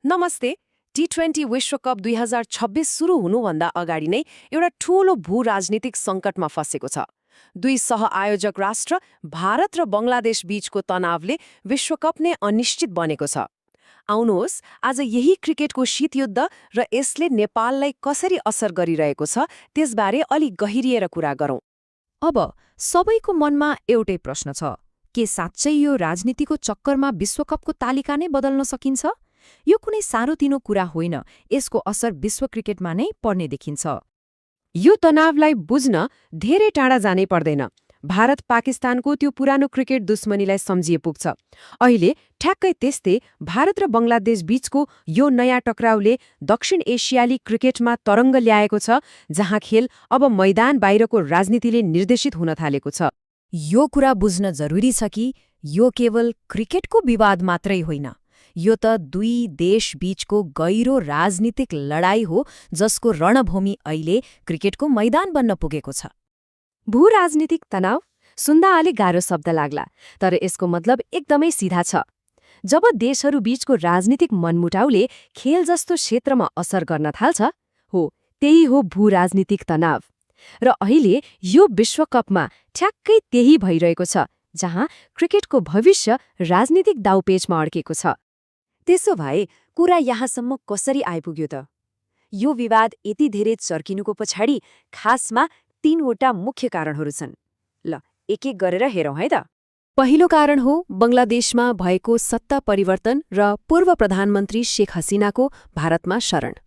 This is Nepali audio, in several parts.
नमस्ते। टी20 विश्वकप 2026 सुरु हुनुभन्दा अगाडि नै एउटा ठूलो भू राजनीतिक सङ्कटमा फँसेको छ। दुई सह-आयोजक राष्ट्र भारत र बङ्गलादेश बीचको तनावले विश्वकप नै अनिश्चित बनेको छ। आउनुहोस्, आज यही क्रिकेटको शीतयुद्ध र यसले नेपाललाई कसरी असर गरिरहेको छ त्यसबारे अलि गहिरिएर कुरा गरौँ। अब सबैको मनमा एउटै प्रश्न छ, के साँच्चै यो राजनीतिको चक्करमा विश्वकपको तालिका नै बदल्न सकिन्छ? यो कुनै सानोतिनो कुरा होइन, यसको असर विश्व क्रिकेटमा नै पर्ने देखिन्छ। यो तनावलाई बुझ्न धेरै टाढा जानै पर्दैन। भारत पाकिस्तानको त्यो पुरानो क्रिकेट दुश्मनीलाई सम्झिए पुग्छ। अहिले ठ्याक्कै त्यस्तै भारत र बङ्गलादेश बीचको यो नयाँ टक्राउले दक्षिण एसियाली क्रिकेटमा तरङ्ग ल्याएको छ, जहाँ खेल अब मैदान बाहिरको राजनीतिले निर्देशित हुन थालेको छ। यो कुरा बुझ्न जरुरी छ कि यो केवल क्रिकेटको विवाद मात्रै होइन, यो त दुई देश बीचको गहिरो राजनीतिक लडाईँ हो, जसको रणभूमि अहिले क्रिकेटको मैदान बन्न पुगेको छ। भू राजनीतिक तनाव सुन्दा अलि गाह्रो शब्द लाग्ला, तर यसको मतलब एकदमै सिधा छ। जब देशहरू बीचको राजनीतिक मनमुटाउले खेल जस्तो क्षेत्रमा असर गर्न थाल्छ, त्यही हो भू राजनीतिक तनाव। र अहिले यो विश्वकपमा ठ्याक्कै त्यही भइरहेको छ, जहाँ क्रिकेटको भविष्य राजनीतिक दाउपेचमा अड्केको छ। त्यसो भए कुरा यहाँसम्म कसरी आइपुग्यो त? यो विवाद यति धेरै चर्किनुको पछाडि खासमा 3वटा मुख्य कारणहरू छन्। ल, एक एक गरेर हेरौँ है त। पहिलो कारण हो बङ्गलादेशमा भएको सत्ता परिवर्तन र पूर्व प्रधानमन्त्री शेख हसिनाको भारतमा शरण।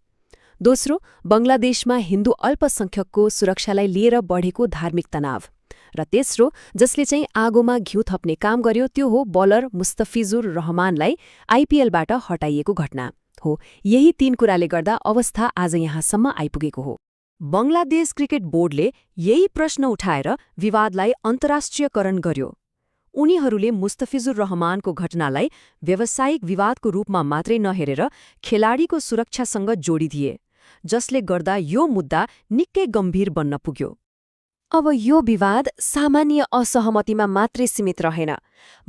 दोस्रो, बङ्गलादेशमा हिन्दू अल्पसंख्यकको सुरक्षालाई लिएर बढेको धार्मिक तनाव। र तेस्रो, जसले चाहिँ आगोमा घिउ थप्ने काम गर्यो, त्यो हो बलर मुस्तफिजुर रहमानलाई आइपिएलबाट हटाइएको घटना हो। यही 3 कुराले गर्दा अवस्था आज यहाँसम्म आइपुगेको हो। बङ्गलादेश क्रिकेट बोर्डले यही प्रश्न उठाएर विवादलाई अन्तर्राष्ट्रियकरण गर्यो। उनीहरूले मुस्तफिजुर रहमानको घटनालाई व्यावसायिक विवादको रूपमा मात्रै नहेरेर खेलाडीको सुरक्षासँग जोडिदिए, जसले गर्दा यो मुद्दा निकै गम्भीर बन्न पुग्यो। अब यो विवाद सामान्य असहमतिमा मात्रै सीमित रहेन।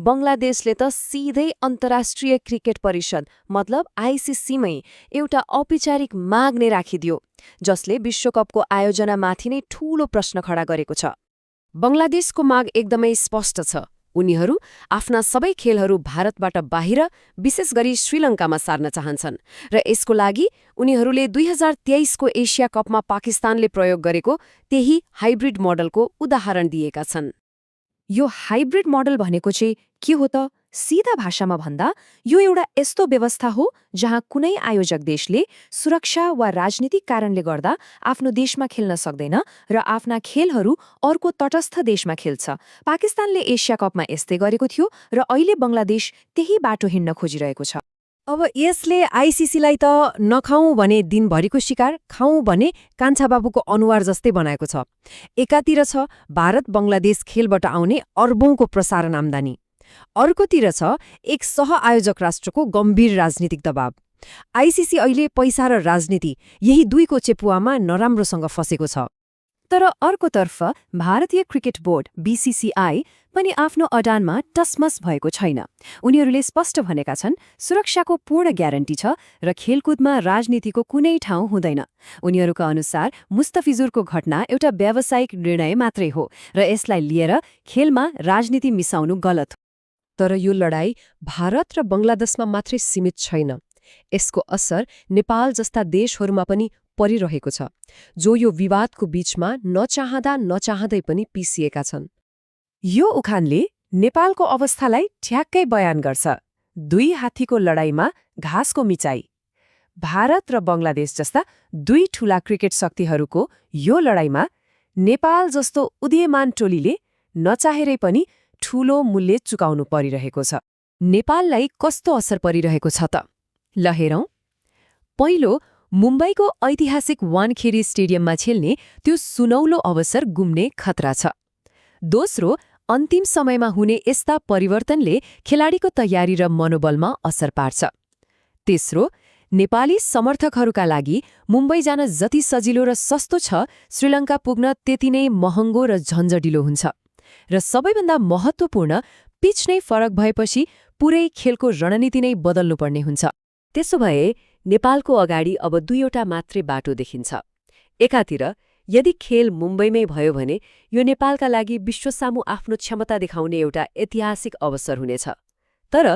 बङ्गलादेशले त सिधै अन्तर्राष्ट्रिय क्रिकेट परिषद मतलब आइसिसीमै एउटा औपचारिक माग नै राखिदियो, जसले विश्वकपको आयोजनामाथि नै ठूलो प्रश्न खडा गरेको छ। बङ्गलादेशको माग एकदमै स्पष्ट छ। उनीहरू आफ्ना सबै खेलहरू भारतबाट बाहिर, विशेष गरी श्रीलङ्कामा सार्न चाहन्छन्, र यसको लागि उनीहरूले 2023को एसिया कपमा पाकिस्तानले प्रयोग गरेको त्यही हाइब्रिड मोडलको उदाहरण दिएका छन्। यो हाइब्रिड मोडल भनेको चाहिँ के हो त? सीधा भाषामा भन्दा यो एउटा यस्तो व्यवस्था हो जहाँ कुनै आयोजक देशले सुरक्षा वा राजनीतिक कारणले गर्दा आफ्नो देशमा खेल्न सक्दैन र आफ्ना खेलहरू अर्को तटस्थ देशमा खेल्छ। पाकिस्तानले एसिया कपमा यस्तै गरेको थियो र अहिले बङ्गलादेश त्यही बाटो हिँड्न खोजिरहेको छ। अब यसले आइसिसीलाई त नखाउँ भने दिनभरिको शिकार, खाउँ भने कान्छा बाबुको अनुहार जस्तै बनाएको छ। एकातिर छ भारत बङ्गलादेश खेलबाट आउने अर्बौंको प्रसारण आम्दानी, अर्कोतिर छ एक सह-आयोजक राष्ट्रको गम्भीर राजनीतिक दबाव। आइसिसी अहिले पैसा र राजनीति यही दुईको चेपुवामा नराम्रोसँग फँसेको छ। तर अर्कोतर्फ भारतीय क्रिकेट बोर्ड बीसीसीआई पनि आफ्नो अडानमा टसमस भएको छैन। उनीहरूले स्पष्ट भनेका छन्, सुरक्षाको पूर्ण ग्यारेन्टी छ र खेलकुदमा राजनीतिको कुनै ठाउँ हुँदैन। उनीहरूका अनुसार मुस्तफिजुरको घटना एउटा व्यावसायिक निर्णय मात्रै हो र यसलाई लिएर खेलमा राजनीति मिसाउनु गलत हो। तर यो लडाईँ भारत र बङ्गलादेशमा मात्रै सीमित छैन। यसको असर नेपाल जस्ता देशहरूमा पनि परिरहेको छ, जो यो विवादको बीचमा नचाहँदै पनि पिसिएका छन्। यो उखानले नेपालको अवस्थालाई ठ्याक्कै बयान गर्छ। दुई हात्तीको लडाईँमा घाँसको मिचाई। भारत र बङ्गलादेश जस्ता दुई ठूला क्रिकेट शक्तिहरूको यो लडाईँमा नेपाल जस्तो उदीयमान टोलीले नचाहेरै पनि ठूलो मूल्य चुकाउनु परिरहेको छ। नेपाललाई कस्तो असर परिरहेको छ त? ल हेरौँ। पहिलो, मुम्बईको ऐतिहासिक वानखेडे स्टेडियममा खेल्ने त्यो सुनौलो अवसर गुम्ने खतरा छ। दोस्रो, अन्तिम समयमा हुने यस्ता परिवर्तनले खेलाडीको तयारी र मनोबलमा असर पार्छ। तेस्रो, नेपाली समर्थकहरूका लागि मुम्बई जान जति सजिलो र सस्तो छ, श्रीलङ्का पुग्न त्यति नै महँगो र झन्झटिलो हुन्छ। र सबैभन्दा महत्त्वपूर्ण, पिच नै फरक भएपछि पुरै खेलको रणनीति नै बदल्नुपर्ने हुन्छ। त्यसो भए नेपालको अगाडि अब दुईवटा मात्रै बाटो देखिन्छ। एकातिर यदि खेल मुम्बईमै भयो भने यो नेपालका लागि विश्वसामु आफ्नो क्षमता देखाउने एउटा ऐतिहासिक अवसर हुनेछ। तर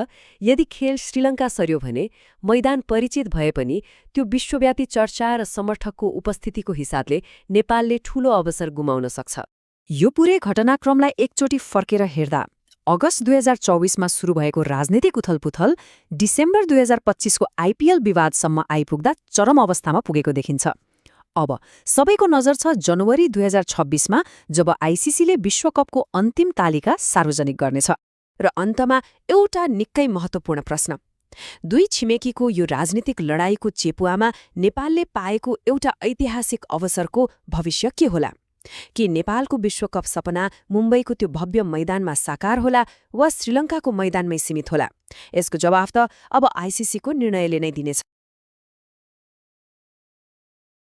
यदि खेल श्रीलङ्का सर्यो भने मैदान परिचित भए पनि त्यो विश्वव्यापी चर्चा र समर्थकको उपस्थितिको हिसाबले नेपालले ठूलो अवसर गुमाउन सक्छ। यो पुरै घटनाक्रमलाई एकचोटि फर्केर हेर्दा अगस्त 2024मा सुरु भएको राजनीतिक उथलपुथल डिसेम्बर 2025को आइपिएल विवादसम्म आइपुग्दा चरम अवस्थामा पुगेको देखिन्छ। अब सबैको नजर छ जनवरी 2026मा जब आइसिसीले विश्वकपको अन्तिम तालिका सार्वजनिक गर्नेछ। र अन्तमा एउटा निकै महत्त्वपूर्ण प्रश्न, दुई छिमेकीको यो राजनीतिक लडाईँको चेपुवामा नेपालले पाएको एउटा ऐतिहासिक अवसरको भविष्य के होला? कि नेपालको विश्वकप सपना मुम्बईको त्यो भव्य मैदानमा साकार होला वा श्रीलङ्काको मैदानमै सीमित होला? यसको जवाफ त अब आइसिसीको निर्णयले नै दिनेछ।